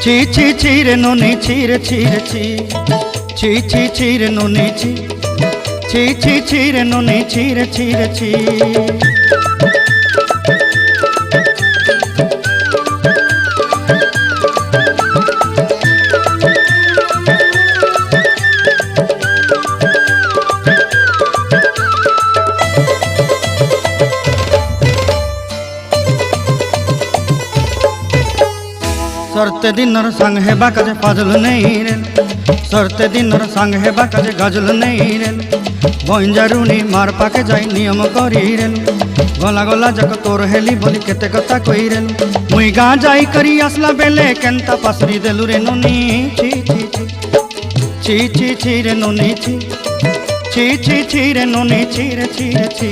ছি ছি ছি রে নুনি ছি রে ছি রে ছি ছি ছি ছি রে নুনি ছি ছি ছি ছি রে নুনি ছি রে ছি রে ছি। सरते दिनर संग हेबा काजे फाजल नहीं रेल सरते दिनर संग हेबा काजे गजल नहीं रेल बंजारुनी मार पाके जाई नियम करी रेल गला गला जक तोर हेली बोली केते कथा कई रेल मुई गा जाई करी आसला बेले केंता पासरी देलु रे नुनी छी छी छी छी छी छी रे नुनी छी छी छी छी रे नुनी छी रे छी रे छी।